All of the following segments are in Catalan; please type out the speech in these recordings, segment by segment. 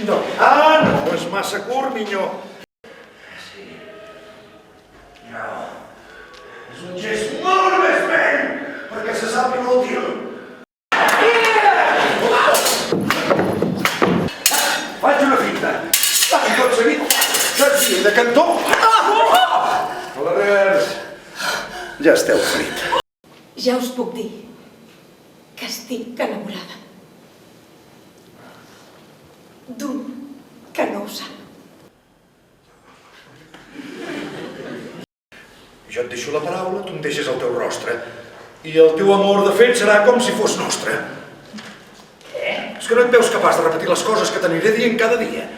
No. Ah, no, és massa curt, minyó. Sí. No. És un gest molt més vell perquè se sap inútil. Faig una finta. I tot seguit, saps dir, de cantó. A la revers. Ja esteu ferit. Ja us puc dir que estic enamorada. D'un que no ho sap. Jo et deixo la paraula, tu em deixes el teu rostre. I el teu amor, de fet, serà com si fos nostre. És que no et veus capaç de repetir les coses que t'aniré dient cada dia.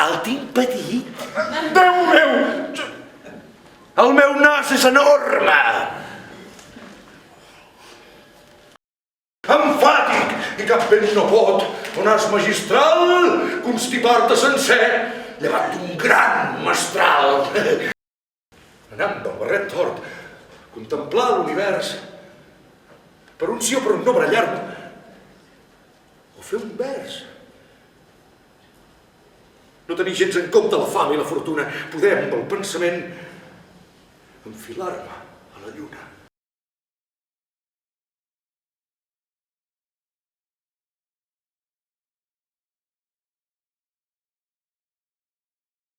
El tinc petit. Déu meu! El meu nas és enorme! Emfàtic! I cap vent no pot, un as magistral, constipar-te sencer, llevat d'un gran mestral. Anar amb el barret tort, contemplar l'univers, per un sí o per un no barallar-me, o fer un vers. No tenir gens en compte la fama i la fortuna, poder amb el pensament enfilar-me a la lluna.